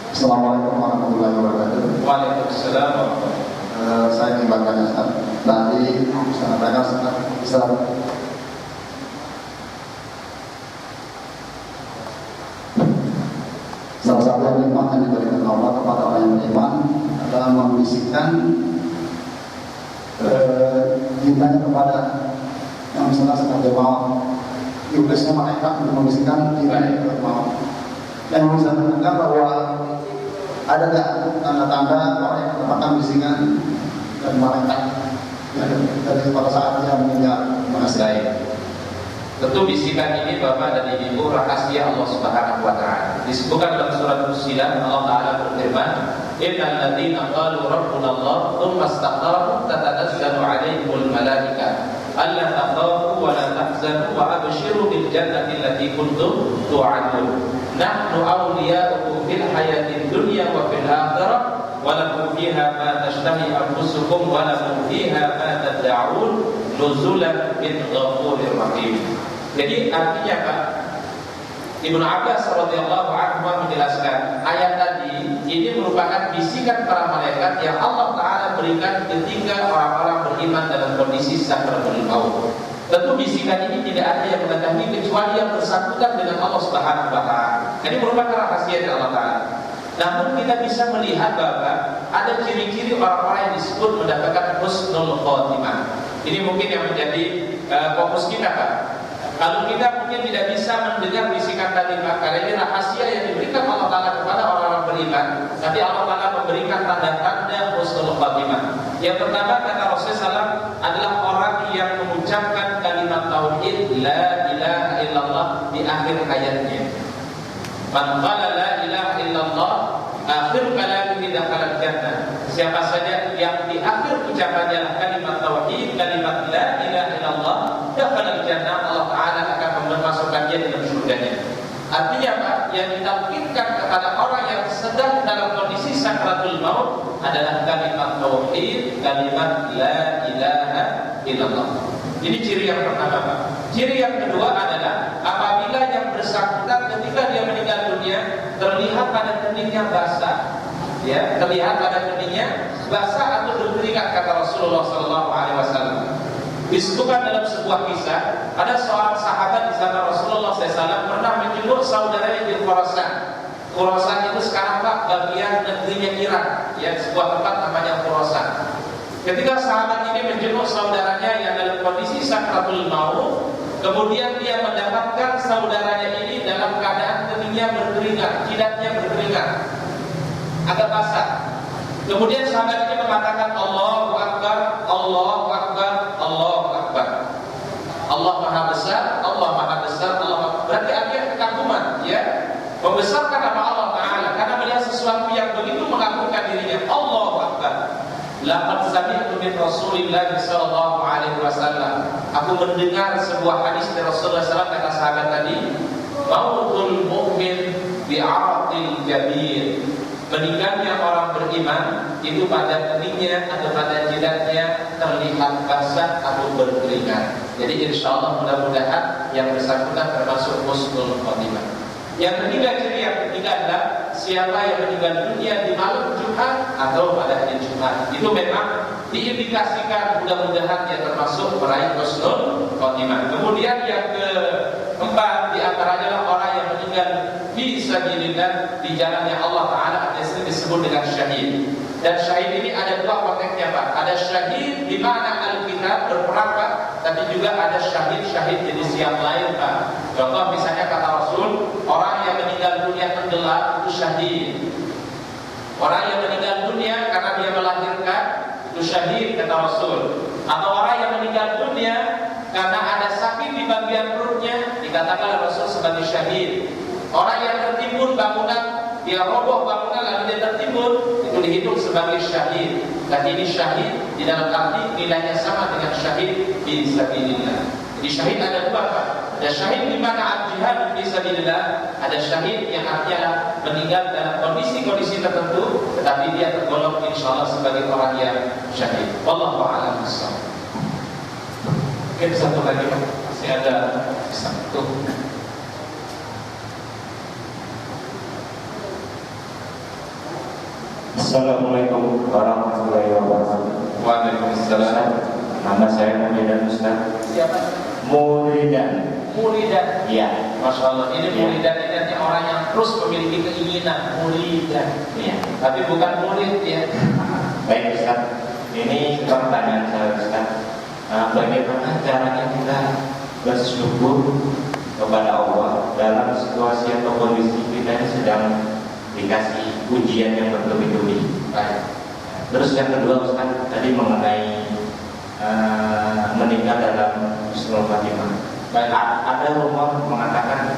Assalamualaikum warahmatullahi wabarakatuh. Waalaikumsalam. Saya kembangkan Ustaz. Tadi Ustaz katakan Ustaz, salah satu nikmat yang diberikan Allah kepada orang yang beriman adalah membisikkan cintanya kepada yang misalnya sengaja mau. Iblisnya malaikat untuk membisikkan cintanya kepada mau. Yang bisa menunjukkan bahwa ada nggak tanda-tanda orang yang mendapatkan bisikan dan malaikat dari pada saat dia meninggal? Baik. Tentu bisikan ini Bapak dan Ibu rahasia Allah Subhanahu wa taala. Disebutkan dalam surat Fussilat, Allah Taala berfirman, "Innal ladzina qalu rabbuna Allah tsumma istaqamu tatanazzalu 'alaihimul malaikatu alla takhafu wa la tahzanu wa abshiru bil jannati allati kuntum tu'adun. Nahnu awliya'ukum fil hayatid dunya wa fil akhirah wa lakum fiha ma tashtahi anfusukum wa lakum fiha ma tad'un nuzulan min ghafurir rahim." Jadi artinya Pak, Ibnu Abbas radhiyallahu anhu menjelaskan ayat tadi ini merupakan bisikan para malaikat yang Allah Ta'ala berikan ketika orang-orang beriman dalam kondisi sakratul maut. Tentu bisikan ini tidak ada yang mengetahui kecuali yang bersangkutan dengan Allah Subhanahu wa taala. Ini merupakan rahasia dari Allah Taala. Namun kita bisa melihat bahwa ada ciri-ciri orang-orang yang disebut mendapatkan husnul khotimah. Ini mungkin yang menjadi fokus kita, Pak. Kalau kita mungkin tidak bisa mendengar bisikan tadi, Pak, karena ini rahasia yang diberikan Allah Taala kepada orang-orang beriman. Tapi Allah Taala memberikan tanda-tanda husnul khotimah. Yang pertama kata Rasulullah SAW adalah orang yang mengucapkan kalimat tauhid la ilaha illallah di akhir hayatnya. Man qala la ilaha illallah akhir kalamihi dakhala jannah. Siapa saja yang di akhir ucapannya kalimat tauhid, kalimat la ilaha illallah, dakhala jannah, Allah Taala akan memasukkan dia dalam surganya. Artinya apa? Yang ditalkinkan kepada orang yang sedang dalam kondisi sakratul maut adalah kalimat tauhid, kalimat la ilaha illallah. Ini ciri yang pertama, Pak. Ciri yang kedua adalah apabila yang bersangkutan ketika dia meninggal dunia terlihat pada keningnya basah, ya, terlihat pada keningnya basah atau berkeringat, kata Rasulullah SAW. Disebutkan dalam sebuah kisah, ada seorang sahabat di zaman Rasulullah SAW pernah menjenguk saudaranya di Khurasan. Khurasan itu sekarang, Pak, bagian negerinya Irak, ya, sebuah tempat namanya Khurasan. Ketika sahabat ini menjenguk saudaranya yang dalam kondisi sakratul maut, kemudian dia mendapatkan saudaranya ini dalam keadaan keningnya berkeringat, jidatnya berkeringat, agak basah. Kemudian sahabat ini mengatakan Allahu Akbar, Allahu Akbar, Allahu Akbar. Allah Maha Besar, Allah Maha Besar, Allah Maha. Berarti artinya kekaguman, ya, membesarkan nama Allah Taala karena melihat sesuatu yang begitu mengagumkan dirinya. Allahu Akbar. Laqad sami'tu min Rasulillah sallallahu alaihi wasallam. Aku mendengar sebuah hadis dari Rasulullah SAW, kata sahabat tadi, mautul mu'min bi'aratil jabir. Meninggalnya orang beriman itu pada keningnya atau pada jidatnya terlihat basah atau berkeringat. Jadi insya Allah mudah-mudahan yang bersangkutan termasuk husnul khotimah. Yang ketiga, ciri yang ketiga adalah siapa yang meninggal dunia di malam Jumat atau pada hari Jumat, itu memang diindikasikan mudah-mudahan yang termasuk meraih husnul khotimah. Kemudian yang keempat diantaranya adalah orang yang meninggal fi sabilillah, di jalannya Allah Taala, ada yang disebut dengan syahid. Dan syahid ini ada dua konteksnya, Pak. Ada syahid di mana Alkitab berperang, Pak, tapi juga ada syahid jenis yang lain, Pak. Contoh misalnya kata Rasul, orang yang meninggal dunia tenggelam itu syahid. Orang yang meninggal dunia karena dia melahirkan itu syahid, kata Rasul. Atau orang yang meninggal dunia karena ada sakit di bagian perutnya, dikatakan Rasul sebagai syahid. Orang yang tertimbun bangunan, dia roboh bangunan lalu dia tertimbun, itu dihitung sebagai syahid. Dan ini syahid di dalam arti nilainya sama dengan syahid fi sabilillah. Jadi syahid ada dua, Pak. Ada syahid di mana al-jihad fi sabilillah, ada syahid yang artinya meninggal dalam kondisi-kondisi tertentu, tetapi dia tergolong insyaallah sebagai orang yang syahid. Wallahu a'lam bishawab. Mungkin satu lagi, Pak. Masih ada satu. Assalamualaikum warahmatullahi wabarakatuh. Waalaikumsalam. Nama saya Muridan Ustaz. Siapa? Muridan. Muridan. Iya. Masya Allah. Ini muridan ini artinya orang yang terus memiliki keinginan. Muridan. Iya. Tapi bukan murid, ya. Baik Ustaz. Ini pertanyaan saya Ustaz. Bagaimana caranya kita bersyukur kepada Allah dalam situasi atau kondisi kita yang sedang dikasih ujian yang bertubi-tubi. Baik. Terus yang kedua Ustaz, tadi mengenai meninggal dalam husnul khotimah. Baik. Ada rumor mengatakan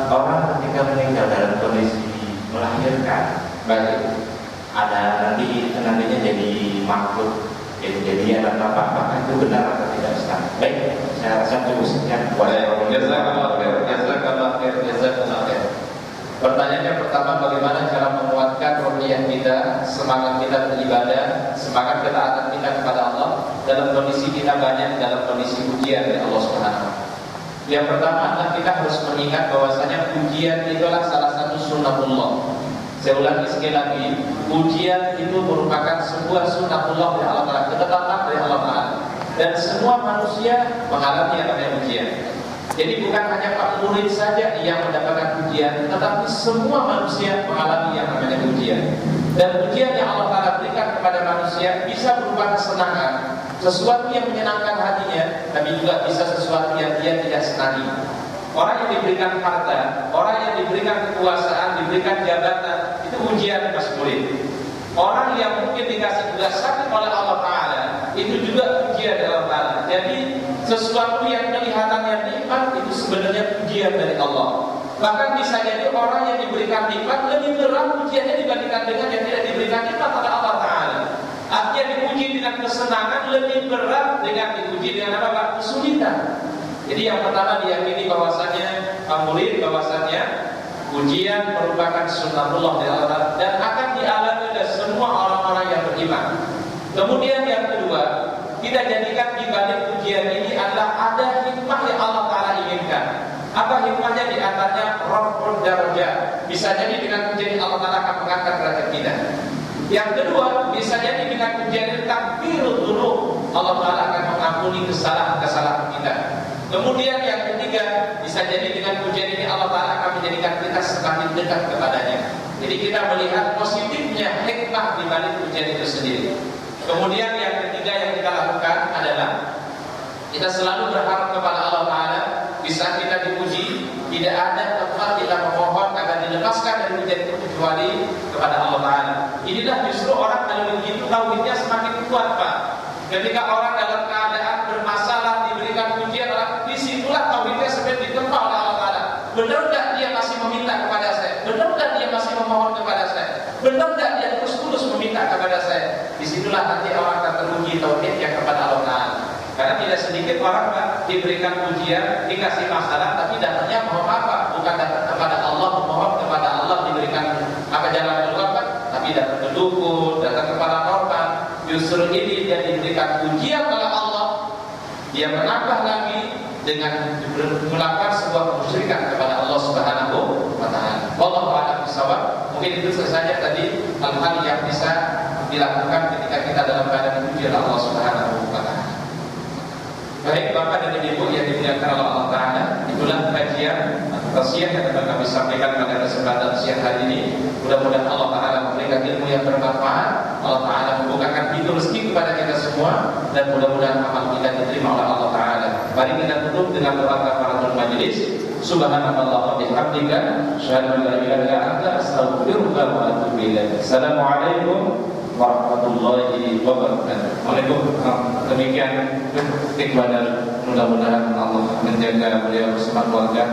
orang ketika meninggal dalam kondisi melahirkan, Baik. ada nantinya jadi makhluk, jadi anak apakah itu benar atau tidak Ustaz? Baik, saya rasa cukup sekian. Jazakallah khair. Jazakallah khair. Jazakallah khair. Pertanyaannya pertama, bagaimana cara menguatkan ruhiyah kita, semangat kita beribadah, semangat ketaatan kita kepada Allah dalam kondisi kita banyak dalam kondisi ujian dari Allah Subhanahu. Yang pertama adalah kita harus mengingat bahwasanya ujian itu adalah salah satu sunnatullah. Saya ulangi sekali lagi, ujian itu merupakan sebuah sunnatullah dari Allah Taala, ketetapan dari Allah Taala. dan semua manusia mengalami yang namanya ujian. Jadi bukan hanya Pak murid saja yang mendapatkan ujian, tetapi semua manusia mengalami yang namanya ujian. Dan ujian yang Allah Ta'ala berikan kepada manusia bisa berupa kesenangan, sesuatu yang menyenangkan hatinya, tapi juga bisa sesuatu yang dia tidak senangi. Orang yang diberikan harta, orang yang diberikan kekuasaan, diberikan jabatan, itu ujian Mas murid. Orang yang mungkin dikasih tugasan oleh Allah Ta'ala, itu juga ujian dari Allah Ta'ala. Jadi sesuatu yang kelihatannya nikmat itu sebenarnya ujian dari Allah. Bahkan bisa jadi orang yang diberikan nikmat lebih berat ujiannya dibandingkan dengan yang tidak diberikan nikmat oleh Allah Ta'ala. Artinya diuji dengan kesenangan lebih berat dengan diuji dengan apa? Kesulitan. Jadi yang pertama diyakini bahwasanya murid bahwasanya ujian merupakan sunnatullah dari Allah Ta'ala dan akan dialami oleh semua orang-orang yang beriman. Kemudian yang kedua, kita jadikan di balik ujian ini adalah ada hikmah yang Allah Ta'ala inginkan. Apa hikmahnya? Di antaranya raf'ud darajat. Bisa jadi dengan ujian Allah Ta'ala akan mengangkat derajat kita. Yang kedua, bisa jadi dengan ujian ini takfirul dzunub, Allah Ta'ala akan mengampuni kesalahan-kesalahan kita. Kemudian yang ketiga, bisa jadi dengan ujian ini Allah Ta'ala akan menjadikan kita semakin dekat kepadanya. Jadi kita melihat positifnya hikmah di balik ujian itu sendiri. Kemudian yang ketiga yang kita lakukan adalah kita selalu berharap kepada Allah Ta'ala. Di saat kita diuji, tidak ada tempat kita memohon agar dilepaskan dari ujian itu kecuali kepada Allah Ta'ala. Inilah justru orang kalau begitu tauhidnya semakin kuat, Pak. Ketika orang dalam keadaan bermasalah diberikan ujian, disitulah tauhidnya sebenarnya ditempa oleh Allah Ta'ala. Benar enggak dia masih meminta kepada saya? Benar enggak dia masih memohon kepada saya? Benar enggak dia terus-terus meminta kepada saya? Disitulah nanti orang akan teruji tauhidnya kepada Allah Ta'ala. Karena tidak sedikit orang Pak diberikan ujian, dikasih masalah, tapi datangnya mohon apa? Bukan datang kepada Allah, memohon kepada Allah diberikan apa jalan keluar Pak, tapi datang ke dukun, datang kepada korban. Justru ini dia diberikan ujian oleh Allah, dia menambah lagi dengan melakukan sebuah kemusyrikan kepada Allah Subhanahu wa Ta'ala. Wallahu a'lam bishawab. Mungkin itu saja tadi hal-hal yang bisa dilakukan ketika kita dalam keadaan diuji oleh Allah Subhanahu wa Ta'ala. Baik Bapak dan Ibu yang dimuliakan oleh Allah Ta'ala, itulah kajian tausiah yang akan kami sampaikan pada kesempatan siang hari ini. Mudah-mudahan Allah Ta'ala memberikan ilmu yang bermanfaat, Allah Ta'ala membukakan pintu rezeki kepada kita semua, dan mudah-mudahan amal kita diterima oleh Allah Ta'ala. Mari kita tutup dengan doa kafaratul majelis. Subhanallah wa bihamdika, asyhadu an la ilaha illa anta, astaghfiruka wa atubu ilaik. Assalamualaikum warahmatullahi wabarakatuh. Waalaikumsalam. Demikian ikhwan, mudah-mudahan Allah menjaga beliau bersama keluarga